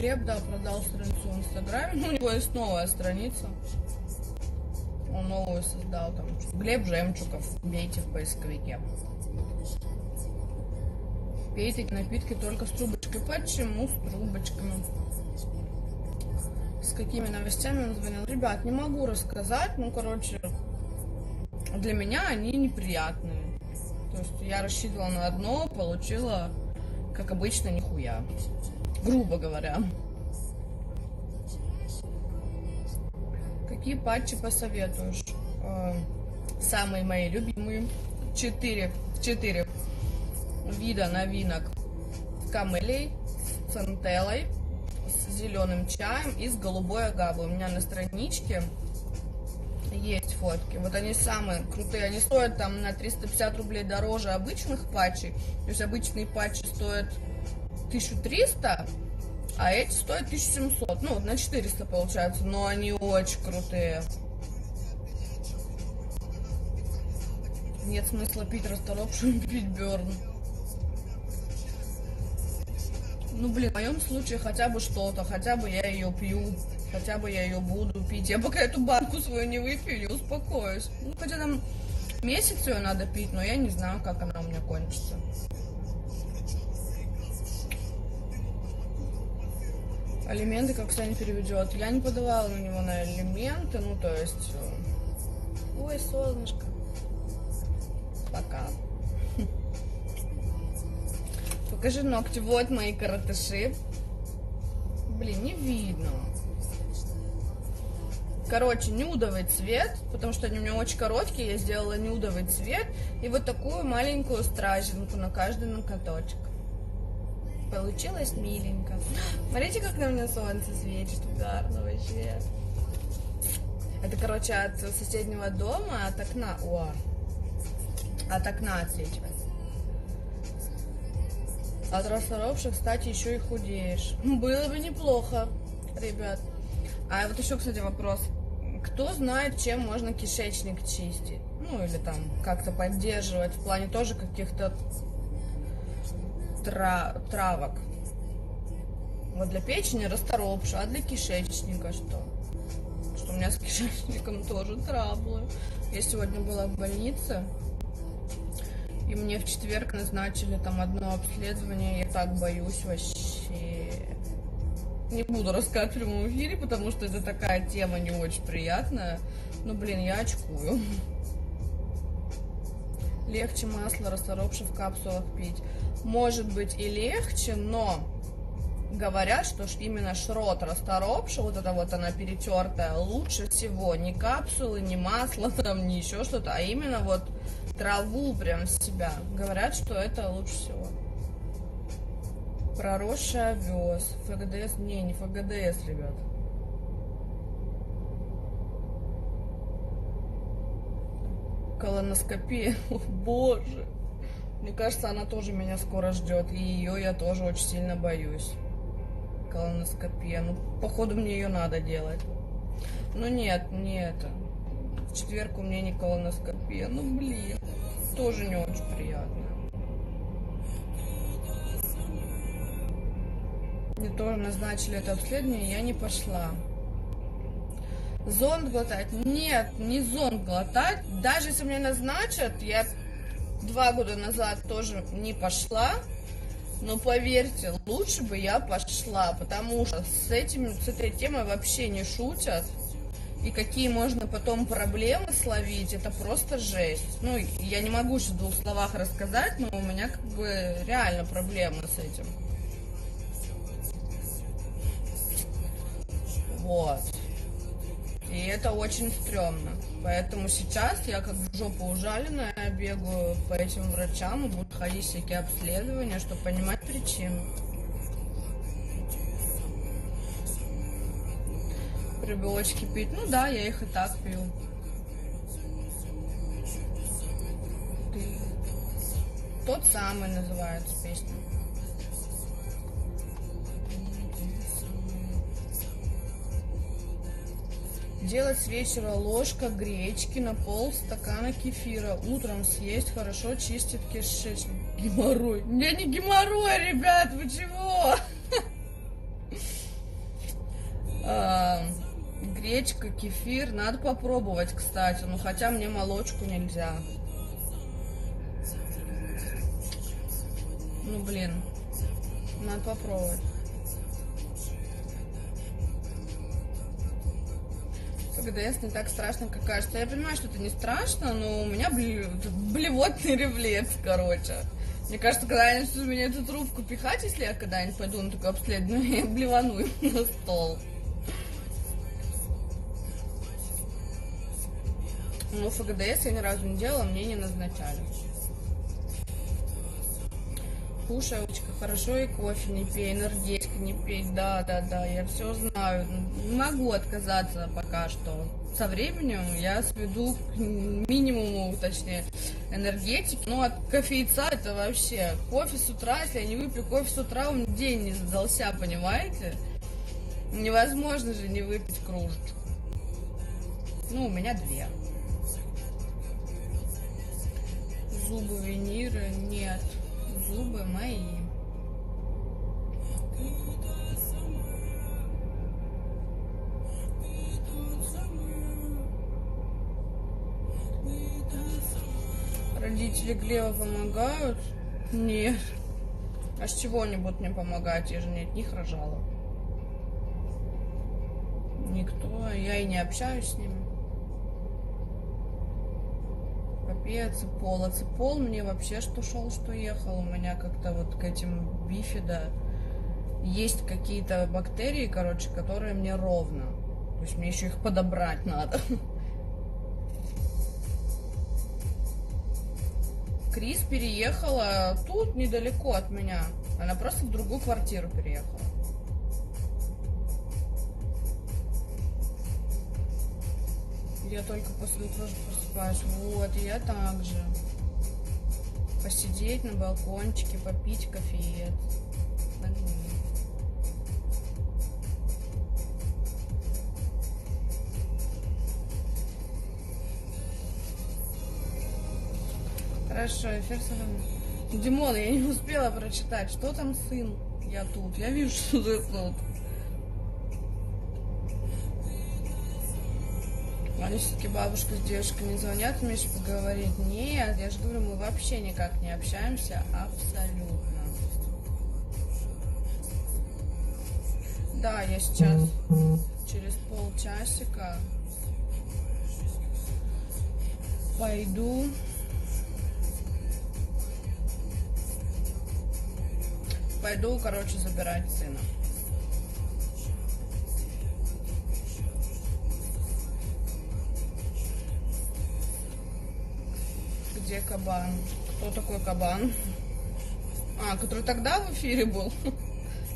Глеб, да, продал страницу в Инстаграме. Ну, у него есть новая страница. Он новую создал там. Глеб Жемчугов. Бейте в поисковике. Пейте эти напитки только с трубочкой. Почему с трубочками? С какими новостями он звонил? Ребят, не могу рассказать. Ну, короче, для меня они неприятные. То есть я рассчитывала на одно, получила, как обычно, нихуя. Грубо говоря. Какие патчи посоветуешь? Самые мои любимые. 4 вида новинок камелей с центеллой, с зеленым чаем и с голубой агавой. У меня на страничке есть фотки. Вот они самые крутые. Они стоят там на 350 рублей дороже обычных патчей. То есть обычные патчи стоят 1300, а эти стоят 1700. Ну, вот на 400 получается. Но они очень крутые. Нет смысла пить расторопшую, пить Берн. Ну, блин, в моем случае хотя бы что-то. Хотя бы я ее пью. Хотя бы я ее буду пить. Я пока эту банку свою не выпью, не успокоюсь. Ну, хотя там месяц ее надо пить, но я не знаю, как она у меня кончится. Алименты как Саня переведет. Я не подавала на него на алименты, ну, то есть... Ой, солнышко. Пока. Покажи ногти. Вот мои каратыши. Блин, не видно. Короче, нюдовый цвет, потому что они у меня очень короткие. Я сделала нюдовый цвет. И вот такую маленькую стражинку на каждый ноготочек. Получилось миленько. Смотрите, как на меня солнце светит. Угарно вообще. Это, короче, от соседнего дома, от окна. О, от окна отсвечивает. От расторопших, кстати, еще и худеешь. Было бы неплохо, ребят. А вот еще, кстати, вопрос. Кто знает, чем можно кишечник чистить? Ну, или там как-то поддерживать в плане тоже каких-то травок. Вот для печени расторопша, а для кишечника что? Что у меня с кишечником тоже траблы. Я сегодня была в больнице, и мне в четверг назначили там одно обследование. Я так боюсь вообще. Не буду рассказывать в прямом эфире, потому что это такая тема не очень приятная. Но, блин, я очкую. Легче масло расторопши в капсулах пить. Может быть и легче, но говорят, что именно шрот расторопши, вот это вот она перетертая, лучше всего. Не капсулы, не масло, там, не еще что-то, а именно вот траву прям с себя. Говорят, что это лучше всего. Проросший овес. ФГДС. Не ФГДС, ребят. Колоноскопия. О, боже. Мне кажется, она тоже меня скоро ждет. И ее я тоже очень сильно боюсь. Колоноскопия. Ну, походу, мне ее надо делать. Ну, нет, не это. В четверг у меня не колоноскопия. Ну, блин. Тоже не очень приятно. Мне тоже назначили это обследование, я не пошла. Зонд глотать? Нет, не зонд глотать. Даже если мне назначат, я 2 года назад тоже не пошла. Но поверьте, лучше бы я пошла, потому что с этой темой вообще не шутят. И какие можно потом проблемы словить, это просто жесть. Ну, я не могу сейчас в 2 словах рассказать, но у меня как бы реально проблемы с этим. Вот. И это очень стрёмно. Поэтому сейчас я как в жопу ужаленная бегаю по этим врачам и буду ходить всякие обследования, чтобы понимать причину. Прибиочки пить. Ну да, я их и так пью. Тот самый называется песня. Делать с вечера ложка гречки на полстакана кефира. Утром съесть, хорошо чистит кишечник. Геморрой. У меня не геморрой, ребят, вы чего? А, гречка, кефир. Надо попробовать, кстати. Ну, хотя мне молочку нельзя. Ну, блин. Надо попробовать. ПГДС не так страшно, как кажется. Я понимаю, что это не страшно, но у меня блевотный рефлекс, короче. Мне кажется, когда они начнут меня эту трубку пихать, если я когда-нибудь пойду на такое обследование, я блевану им на стол. Но ФГДС я ни разу не делала, мне не назначали. Кушай, Олечка, хорошо, и кофе не пей, энергетик не пей. Да, я все знаю. Не могу отказаться пока что. Со временем я сведу к минимуму, точнее, энергетики. Ну, от кофейца это вообще. Кофе с утра, если я не выпью кофе с утра, у меня день не задался, понимаете? Невозможно же не выпить кружечку. Ну, у меня 2. Зубы виниры нет. Зубы мои. Родители Глеба помогают? Нет. А с чего они будут мне помогать? Я же не от них рожала. Никто. Я и не общаюсь с ними. Капец, ципол. А ципол мне вообще что шел, что ехал. У меня как-то вот к этим бифида есть какие-то бактерии, короче, которые мне ровно. То есть мне еще их подобрать надо. Крис переехала тут, недалеко от меня. Она просто в другую квартиру переехала. Я только после утра просыпаюсь. Вот, и я так же. Посидеть на балкончике, попить кофеет. Хорошо, эфир с вами. Димон, я не успела прочитать. Что там сын? Я тут. Я вижу, что ты тут. Они все-таки бабушка с дедушкой не звонят, Миша, поговорить? Нет, я же говорю, мы вообще никак не общаемся. Абсолютно. Да, я сейчас через полчасика пойду короче, забирать сына. Где кабан? Кто такой кабан? А, который тогда в эфире был?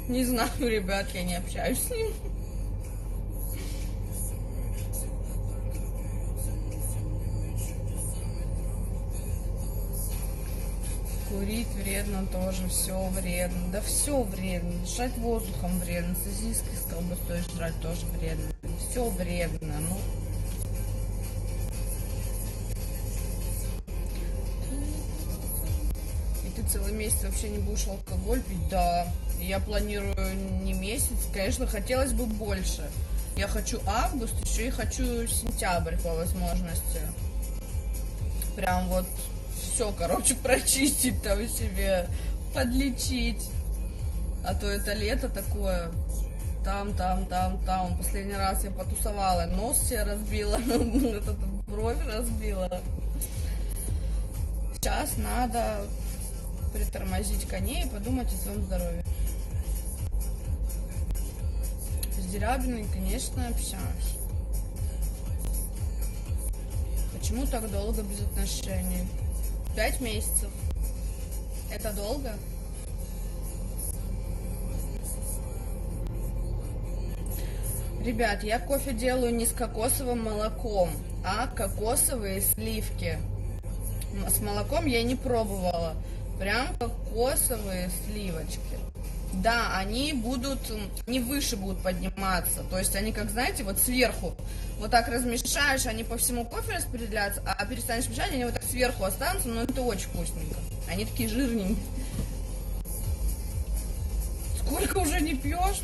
Не знаю, ребят, я не общаюсь с ним. Курить вредно тоже, все вредно. Да все вредно. Дышать воздухом вредно. Сосиски с колбасой жрать тоже вредно. Все вредно. Ну. И ты целый месяц вообще не будешь алкоголь пить? Да. Я планирую не месяц. Конечно, хотелось бы больше. Я хочу август, еще и хочу сентябрь по возможности. Прям вот все, короче, прочистить там себе, подлечить. А то это лето такое, там. Последний раз я потусовала, нос себе разбила, бровь разбила. Сейчас надо притормозить коней и подумать о своем здоровье. С Дерябиной, конечно, общаюсь. Почему так долго без отношений? 5 месяцев. Это долго? Ребят, я кофе делаю не с кокосовым молоком, а кокосовые сливки. С молоком я не пробовала. Прям кокосовые сливочки. Да, они выше будут подниматься. То есть они, как знаете, вот сверху. Вот так размешаешь, они по всему кофе распределяются, а перестанешь мешать, они вот так сверху останутся, но это очень вкусненько. Они такие жирненькие. Сколько уже не пьешь?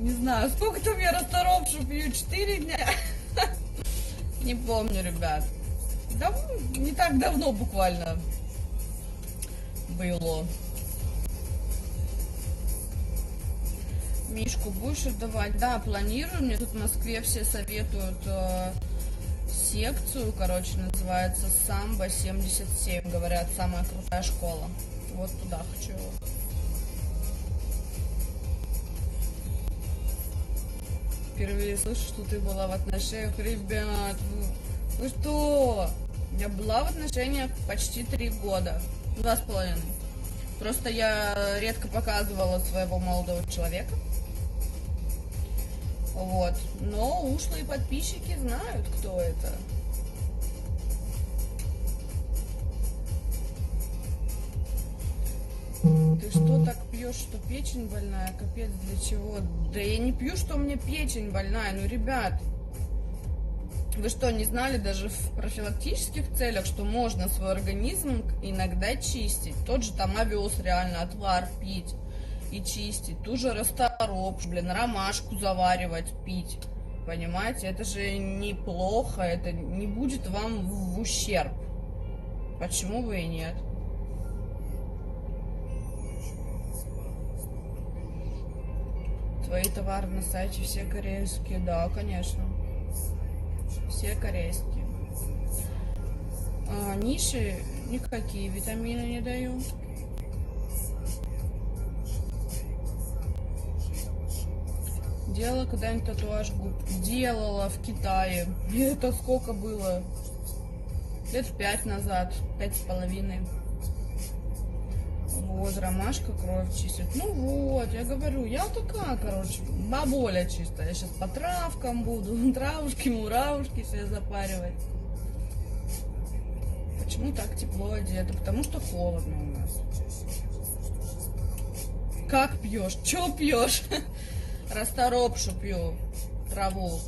Не знаю, сколько там я расторопшу пью, 4 дня. Не помню, ребят. Не так давно буквально было. Мишку будешь отдавать? Да, планирую. Мне тут в Москве все советуют секцию, короче, называется Самбо 77. Говорят, самая крутая школа. Вот туда хочу. Впервые слышу, что ты была в отношениях. Ребят, вы что? Я была в отношениях почти 3 года. 2,5. Просто я редко показывала своего молодого человека. Вот. Но ушлые подписчики знают, кто это. Ты что так пьешь, что печень больная? Капец, для чего? Да я не пью, что у меня печень больная. Ну, ребят, вы что, не знали даже в профилактических целях, что можно свой организм иногда чистить? Тот же там овес реально, отвар пить и чистить. Ту же расторопшу, ромашку заваривать, пить. Понимаете? Это же неплохо, это не будет вам в ущерб. Почему бы и нет? Твои товары на сайте все корейские, да, конечно. Все корейские. Ниши никакие витамины не даю. Делала когда-нибудь татуаж губ? Делала в Китае. И это сколько было? Лет 5 назад, 5,5. Вот, ромашка кровь чистит. Ну вот, я говорю, я такая, короче, бабуля чистая. Я сейчас по травкам буду, травушки, муравушки себе запаривать. Почему так тепло одето? Потому что холодно у нас. Как пьешь? Че пьешь? Расторопшу пью, траву.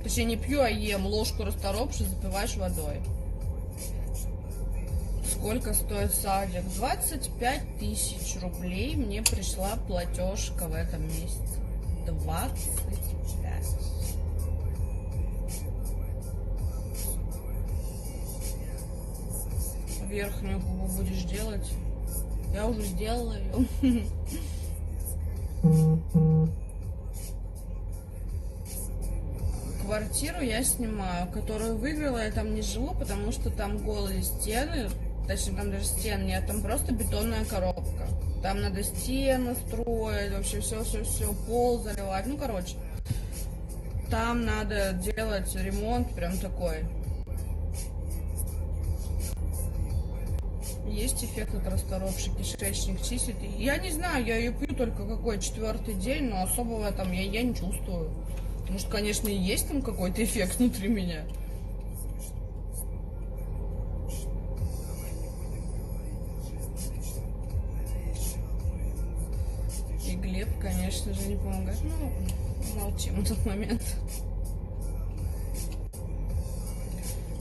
Точнее, не пью, а ем ложку расторопши, запиваешь водой. Сколько стоит садик? 25 000 рублей мне пришла платежка в этом месяце. 25. Верхнюю губу будешь делать? Я уже сделала ее. Квартиру я снимаю, которую выиграла, я там не живу, потому что там голые стены. Точнее, там даже стен нет, там просто бетонная коробка. Там надо стены строить, вообще все, пол заливать. Ну, короче, там надо делать ремонт прям такой. Есть эффект от расторопши, кишечник чистит. Я не знаю, я ее пью только какой 4-й день, но особого там я не чувствую. Может, конечно, и есть там какой-то эффект внутри меня. И Глеб, конечно же, не помогает. Ну, молчим в этот момент.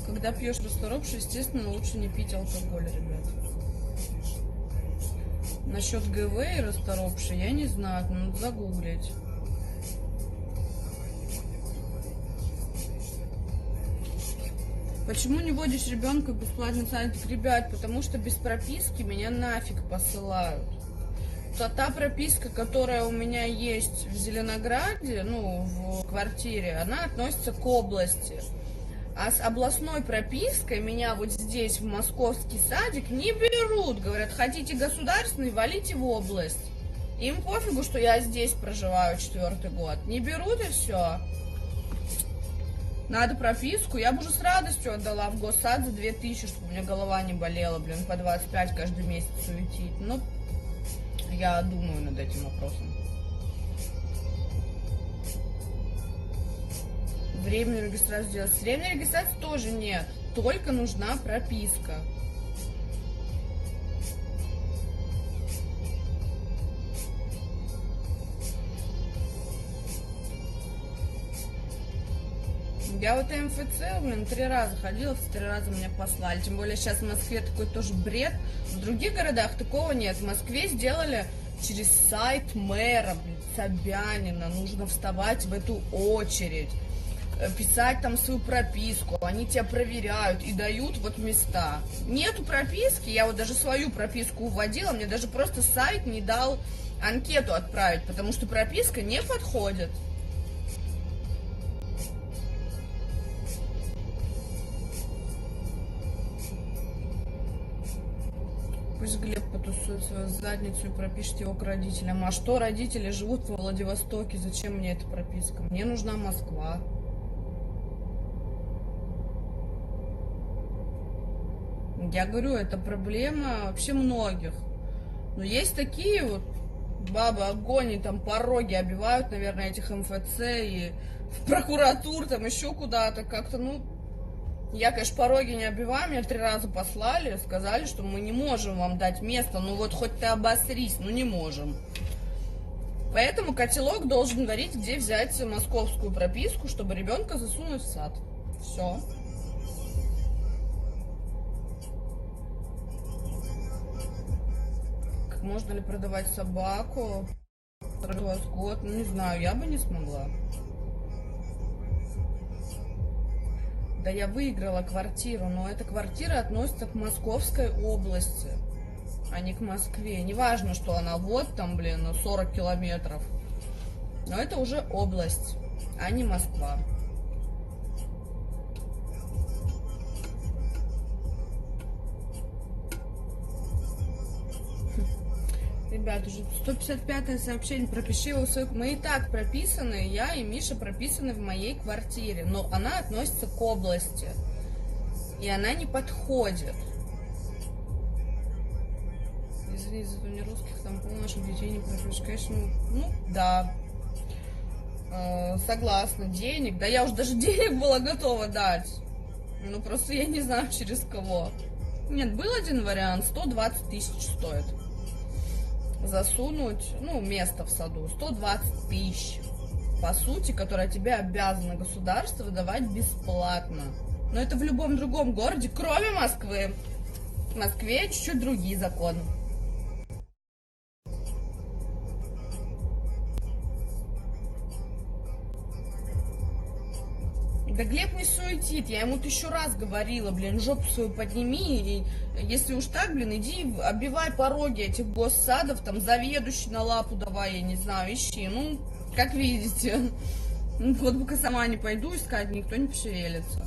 Когда пьешь расторопшу, естественно, лучше не пить алкоголь, ребят. Насчет ГВ и расторопши я не знаю, надо загуглить. Почему не водишь ребенка в бесплатный садик? Ребят, потому что без прописки меня нафиг посылают. Та прописка, которая у меня есть в Зеленограде, ну, в квартире, она относится к области. А с областной пропиской меня вот здесь, в московский садик, не берут. Говорят, хотите государственный, валите в область. Им пофигу, что я здесь проживаю 4-й год. Не берут и все. Надо прописку. Я бы уже с радостью отдала в госсад за 2000, чтобы у меня голова не болела, по 25 каждый месяц суетить. Но я думаю над этим вопросом. Временную регистрацию сделать. Временной регистрации тоже нет. Только нужна прописка. Я вот МФЦ, 3 раза ходила, в 3 раза меня послали. Тем более сейчас в Москве такой тоже бред. В других городах такого нет. В Москве сделали через сайт мэра, блин, Собянина, нужно вставать в эту очередь, писать там свою прописку, они тебя проверяют и дают вот места. Нету прописки, я вот даже свою прописку вводила, мне даже просто сайт не дал анкету отправить, потому что прописка не подходит. Пусть Глеб потусует свою задницу и пропишет его к родителям. А что, родители живут во Владивостоке, зачем мне эта прописка? Мне нужна Москва. Я говорю, это проблема вообще многих. Но есть такие вот бабы огонь, и там пороги обивают, наверное, этих МФЦ и в прокуратуру, там еще куда-то как-то, ну... Я, конечно, пороги не оббиваю, меня 3 раза послали, сказали, что мы не можем вам дать место, ну вот хоть ты обосрись, ну не можем. Поэтому котелок должен говорить, где взять московскую прописку, чтобы ребенка засунуть в сад. Все. Можно ли продавать собаку? 20 год, ну не знаю, я бы не смогла. Да я выиграла квартиру, но эта квартира относится к Московской области, а не к Москве. Неважно, что она вот там, блин, 40 километров. Но это уже область, а не Москва. Ребят, уже 155-е сообщение, пропиши его в свою... Мы и так прописаны, я и Миша прописаны в моей квартире, но она относится к области, и она не подходит. Извини, зато не русских, там пол наших детей не пропишешь, конечно, ну, да. Согласна, денег, да я уже даже денег была готова дать, ну, просто я не знаю, через кого. Нет, был один вариант, 120 тысяч стоит. Засунуть, ну, место в саду, 120 тысяч, по сути, которое тебе обязано государство выдавать бесплатно. Но это в любом другом городе, кроме Москвы. В Москве чуть-чуть другие законы. Да Глеб не суетит, я ему 1000 раз говорила, блин, жопу свою подними, и если уж так, блин, иди оббивай пороги этих госсадов, там, заведующий на лапу давай, я не знаю, ищи, ну, как видите, ну, вот пока сама не пойду искать, никто не пошевелится.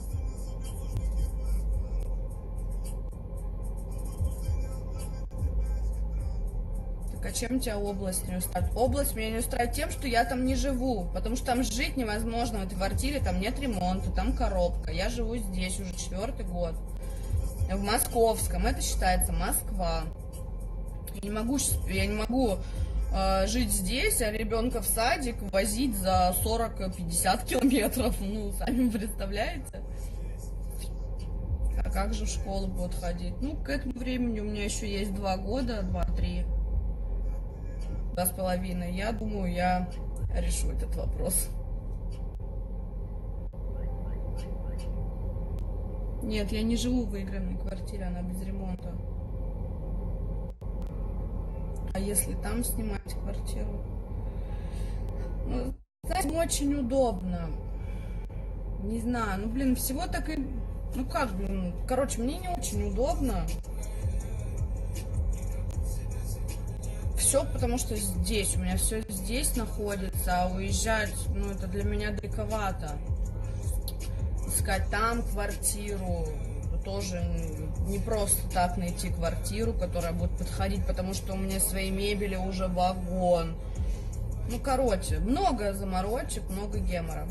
А чем тебя область не устраивает? Область меня не устраивает тем, что я там не живу, потому что там жить невозможно в этой квартире, там нет ремонта, там коробка. Я живу здесь уже 4-й год, в Московском, это считается Москва. Я не могу жить здесь, а ребенка в садик возить за 40-50 километров, ну, сами представляете? А как же в школу будут ходить? Ну, к этому времени у меня еще есть 2 года, 2-3. 2,5. Я думаю, я решу этот вопрос. Нет, я не живу в выигранной квартире, она без ремонта. А если там снимать квартиру? Ну, знаете, очень удобно. Не знаю, ну, блин, всего так и... Ну, как, блин, короче, мне не очень удобно. Все, потому что здесь, у меня все здесь находится, а уезжать, ну, это для меня далековато. Искать там квартиру, тоже не просто так найти квартиру, которая будет подходить, потому что у меня своей мебели уже вагон. Ну, короче, много заморочек, много гемора.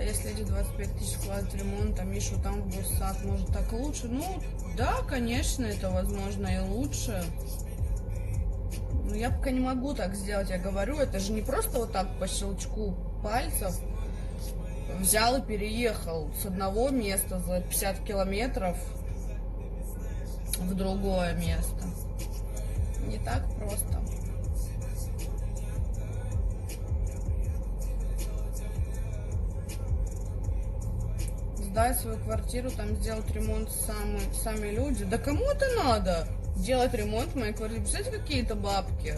Если эти 25 тысяч вкладывать в ремонт, а Мишу там в госсад, может так лучше? Ну, да, конечно, это возможно и лучше. Но я пока не могу так сделать, я говорю, это же не просто вот так по щелчку пальцев взял и переехал с одного места за 50 километров в другое место. Не так просто. продать свою квартиру, там сделать ремонт сами люди. Да кому это надо? Делать ремонт в моей квартире. Представляете, какие-то бабки?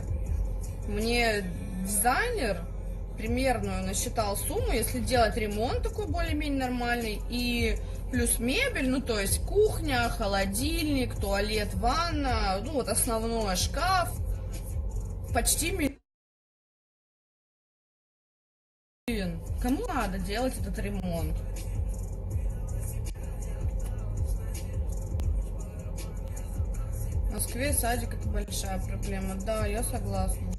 Мне дизайнер примерную насчитал сумму, если делать ремонт такой более-менее нормальный, и плюс мебель, ну то есть кухня, холодильник, туалет, ванна, ну вот основной шкаф, почти миллион. Кому надо делать этот ремонт? В Москве садик — это большая проблема. Да, я согласна.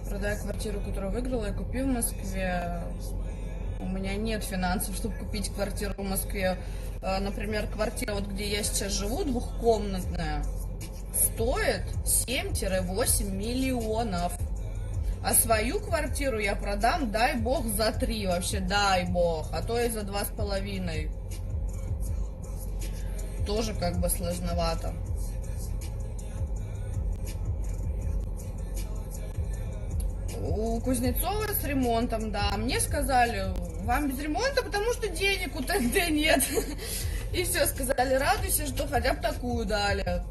Продаю квартиру, которую выиграла, и купи в Москве. У меня нет финансов, чтобы купить квартиру в Москве. Например, квартира, вот где я сейчас живу, двухкомнатная, стоит 7-8 миллионов. А свою квартиру я продам, дай бог, за 3 вообще, дай бог. А то и за 2,5. Тоже как бы сложновато. У Кузнецова с ремонтом, да. Мне сказали, вам без ремонта, потому что денег у ТНТ нет. И все, сказали, радуйся, что хотя бы такую дали.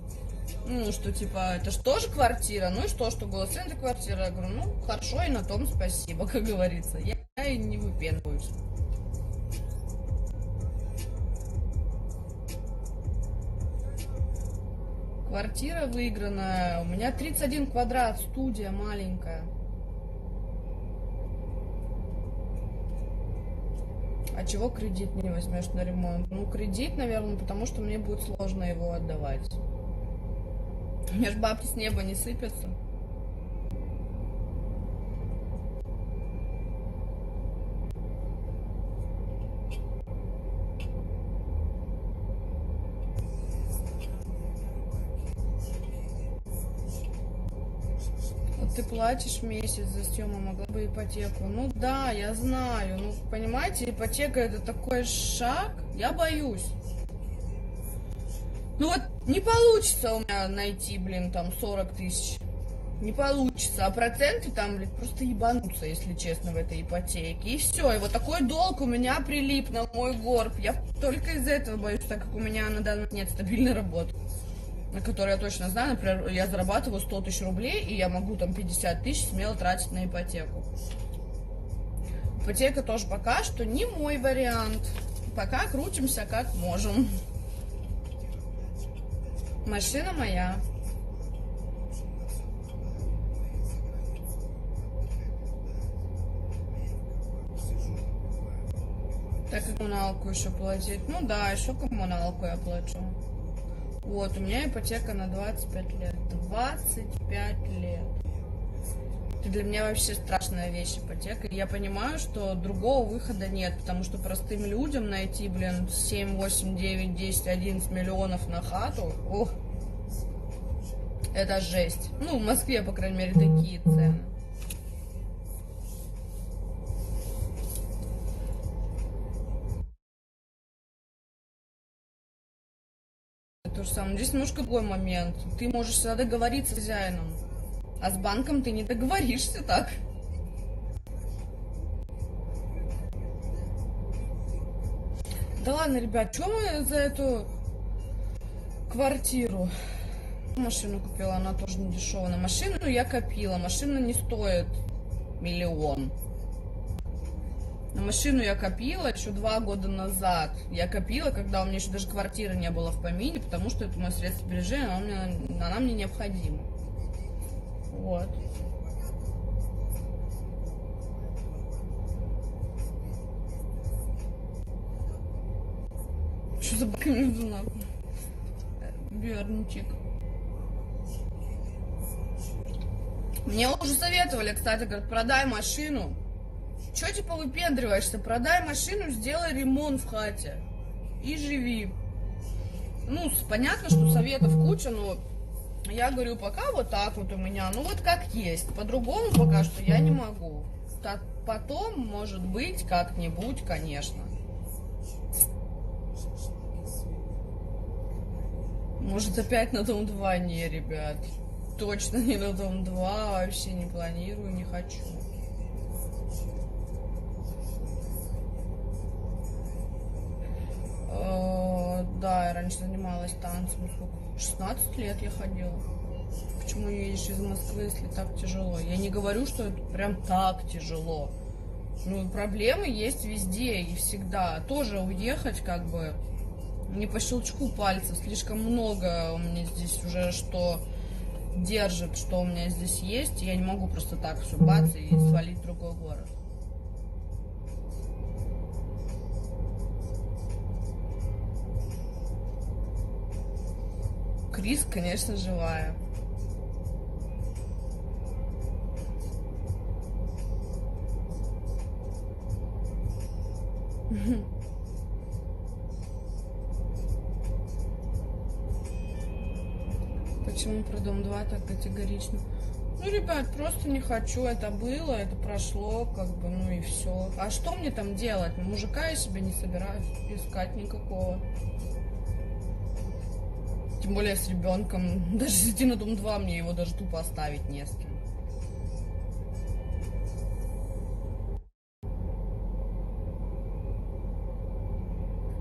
Ну, что типа, это же тоже квартира. Ну и что было центр квартиры? Я говорю, ну, хорошо, и на том спасибо, как говорится. Я и не выпендриваюсь. Квартира выигранная. У меня 31 квадрат, студия маленькая. А чего кредит не возьмешь на ремонт? Ну, кредит, наверное, потому что мне будет сложно его отдавать. У меня ж бабки с неба не сыпятся. Вот ты платишь в месяц за съем, а могла бы ипотеку. Ну да, я знаю. Ну, понимаете, ипотека — это такой шаг. Я боюсь. Ну вот не получится у меня найти, блин, там 40 тысяч. Не получится. А проценты там, блин, просто ебанутся, если честно, в этой ипотеке. И все. И вот такой долг у меня прилип на мой горб. Я только из-за этого боюсь, так как у меня на данный момент нет стабильной работы, на которой я точно знаю. Например, я зарабатываю 100 тысяч рублей, и я могу там 50 тысяч смело тратить на ипотеку. Ипотека тоже пока что не мой вариант. Пока крутимся как можем. Машина моя. Так и коммуналку еще платить. Ну да, еще коммуналку я плачу. Вот, у меня ипотека на 25 лет. 25 лет. Это для меня вообще страшная вещь, ипотека. И я понимаю, что другого выхода нет, потому что простым людям найти, блин, 7, 8, 9, 10, 11 миллионов на хату, ох, это жесть. Ну, в Москве, по крайней мере, такие цены. То же самое. Здесь немножко другой момент. Ты можешь всегда договориться с хозяином, а с банком ты не договоришься так. Да ладно, ребят, что мы за эту квартиру? Машину купила, она тоже не дешевая. На машину я копила. Машина не стоит 1 миллион. На машину я копила еще 2 года назад. Я копила, когда у меня еще даже квартиры не было в помине, потому что это мое средство сбережения, она мне необходима. Вот. Что за бака между нахуй? Верничек. Мне уже советовали, кстати, говорят, продай машину. Че типа выпендриваешься? Продай машину, сделай ремонт в хате и живи. Ну, понятно, что советов куча, но я говорю, пока вот так вот у меня, ну вот как есть. По-другому пока что я не могу. Так потом, может быть, как-нибудь, конечно. Может, опять на Дом 2? Не, ребят. Точно не на Дом 2, вообще не планирую, не хочу. раньше занималась танцем. Сколько? 16 лет я ходила. Почему едешь из Москвы, если так тяжело? Я не говорю, что это прям так тяжело. Ну, проблемы есть везде и всегда. Тоже уехать как бы не по щелчку пальцев. Слишком много у меня здесь уже что держит, что у меня здесь есть. Я не могу просто так все бац и свалить в другой город. Крис, конечно, живая. Почему про Дом 2 так категорично? Ну, ребят, просто не хочу, это было, это прошло, как бы, ну и все. А что мне там делать? Мужика я себе не собираюсь искать никакого. Тем более с ребенком. Даже если идти на Дом 2, мне его даже тупо оставить не с кем.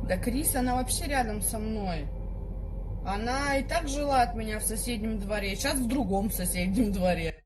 Да Крис, она вообще рядом со мной. Она и так жила от меня в соседнем дворе, сейчас в другом соседнем дворе.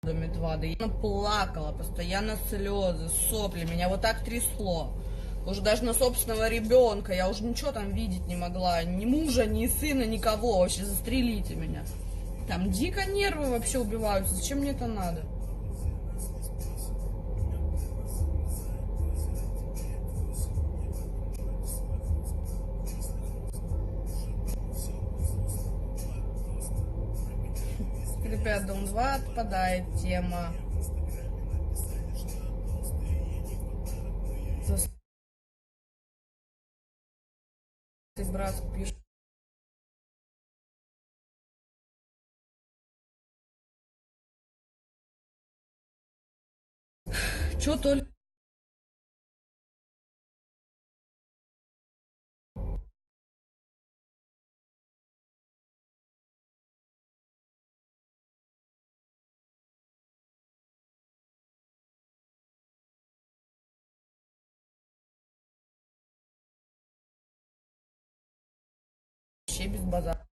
В Доме 2, да я плакала, постоянно слезы, сопли, меня вот так трясло. Уже даже на собственного ребенка, я уже ничего там видеть не могла, ни мужа, ни сына, никого, вообще застрелите меня. Там дико нервы вообще убиваются, зачем мне это надо? Ребят, Дом 2 отпадает тема. Ты, брат, пишет. Че только вообще без базара.